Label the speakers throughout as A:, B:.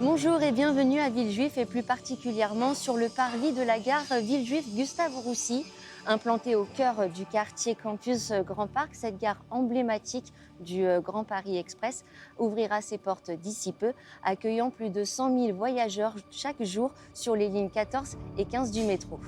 A: Bonjour et bienvenue à Villejuif et plus particulièrement sur le parvis de la gare Villejuif Gustave-Roussy. Implantée au cœur du quartier Campus Grand Parc, cette gare emblématique du Grand Paris Express ouvrira ses portes d'ici peu, accueillant plus de 100 000 voyageurs chaque jour sur les lignes 14 et 15 du métro.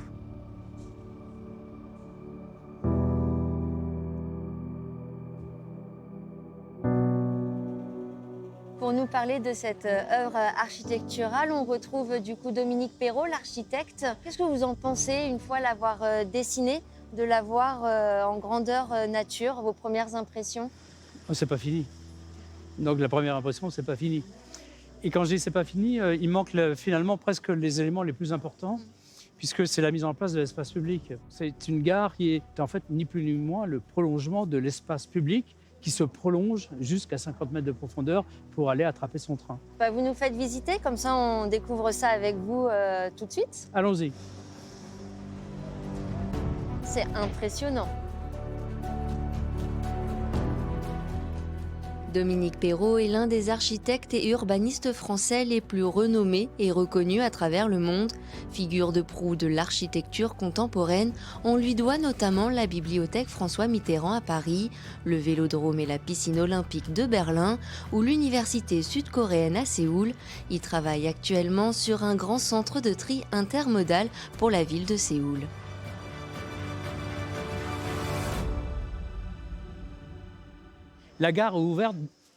A: Pour nous parler de cette œuvre architecturale, on retrouve du coup Dominique Perrault, l'architecte. Qu'est-ce que vous en pensez une fois l'avoir dessinée, de la voir en grandeur nature, vos premières impressions?
B: Oh, c'est pas fini. Donc la première impression, c'est pas fini. Et quand je dis c'est pas fini, il manque finalement presque les éléments les plus importants, puisque c'est la mise en place de l'espace public. C'est une gare qui est en fait ni plus ni moins le prolongement de l'espace public qui se prolonge jusqu'à 50 mètres de profondeur pour aller attraper son train.
A: Vous nous faites visiter, comme ça on découvre ça avec vous tout de suite.
B: Allons-y.
A: C'est impressionnant. Dominique Perrault est l'un des architectes et urbanistes français les plus renommés et reconnus à travers le monde. Figure de proue de l'architecture contemporaine, on lui doit notamment la bibliothèque François Mitterrand à Paris, le vélodrome et la piscine olympique de Berlin ou l'université sud-coréenne à Séoul. Il travaille actuellement sur un grand centre de tri intermodal pour la ville de Séoul.
B: La gare est ouverte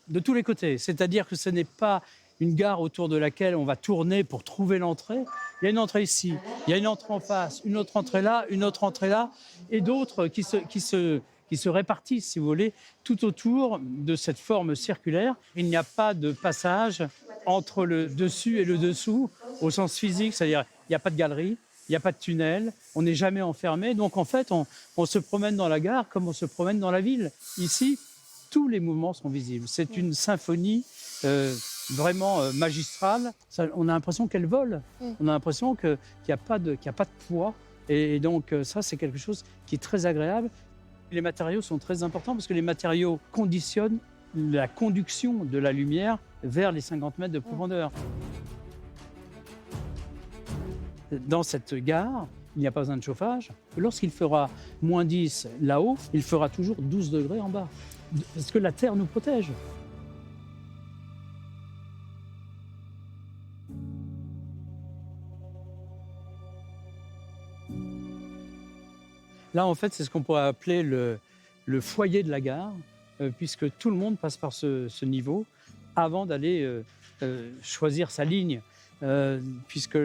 B: de tous les côtés, c'est-à-dire que ce n'est pas une gare autour de laquelle on va tourner pour trouver l'entrée. Il y a une entrée ici, il y a une entrée en face, une autre entrée là, une autre entrée là, et d'autres qui se répartissent, si vous voulez, tout autour de cette forme circulaire. Il n'y a pas de passage entre le dessus et le dessous, au sens physique, c'est-à-dire il n'y a pas de galerie, il n'y a pas de tunnel, on n'est jamais enfermé. Donc en fait, on se promène dans la gare comme on se promène dans la ville. Ici, tous les mouvements sont visibles. C'est une symphonie vraiment magistrale. On a l'impression qu'elle vole. On a l'impression qu'il n'y a pas de poids. Et donc ça, c'est quelque chose qui est très agréable. Les matériaux sont très importants parce que les matériaux conditionnent la conduction de la lumière vers les 50 mètres de profondeur. Dans cette gare, il n'y a pas besoin de chauffage. Lorsqu'il fera moins 10 là-haut, il fera toujours 12 degrés en bas. Parce que la Terre nous protège. Là, en fait, c'est ce qu'on pourrait appeler le foyer de la gare, puisque tout le monde passe par ce niveau avant d'aller choisir sa ligne, puisque,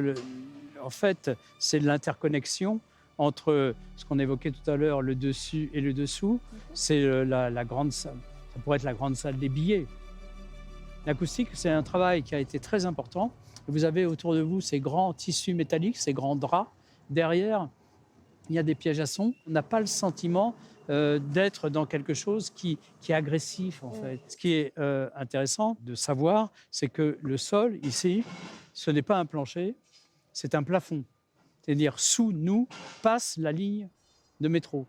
B: en fait, c'est l'interconnexion entre ce qu'on évoquait tout à l'heure, le dessus et le dessous. C'est la grande salle. Ça pourrait être la grande salle des billets. L'acoustique, c'est un travail qui a été très important. Vous avez autour de vous ces grands tissus métalliques, ces grands draps. Derrière, il y a des pièges à son. On n'a pas le sentiment d'être dans quelque chose qui est agressif, en fait. Ce qui est intéressant de savoir, c'est que le sol, ici, ce n'est pas un plancher, c'est un plafond. C'est-à-dire, sous nous passe la ligne de métro.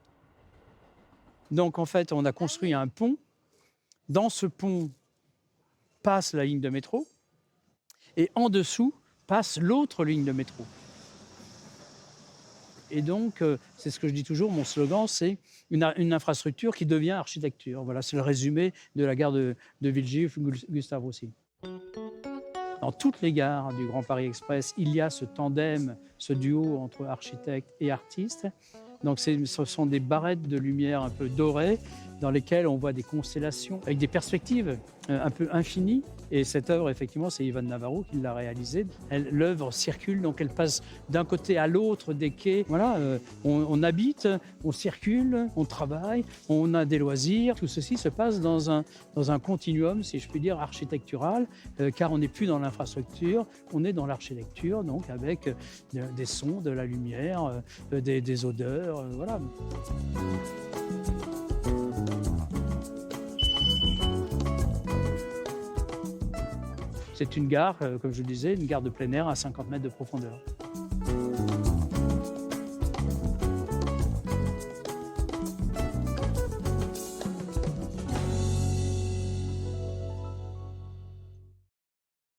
B: Donc, en fait, on a construit un pont. Dans ce pont passe la ligne de métro. Et en dessous passe l'autre ligne de métro. Et donc, c'est ce que je dis toujours, mon slogan, c'est une infrastructure qui devient architecture. Voilà, c'est le résumé de la gare de Villejuif Gustave-Roussy. Dans toutes les gares du Grand Paris Express, il y a ce tandem, ce duo entre architecte et artiste. Donc ce sont des barrettes de lumière un peu dorées dans lesquelles on voit des constellations avec des perspectives un peu infinies. Et cette œuvre, effectivement, c'est Ivan Navarro qui l'a réalisée. L'œuvre circule, donc elle passe d'un côté à l'autre des quais. Voilà, on habite, on circule, on travaille, on a des loisirs. Tout ceci se passe dans un continuum, si je puis dire, architectural, car on n'est plus dans l'infrastructure, on est dans l'architecture, donc avec des sons, de la lumière, des odeurs, voilà. C'est une gare, comme je le disais, une gare de plein air à 50 mètres de profondeur.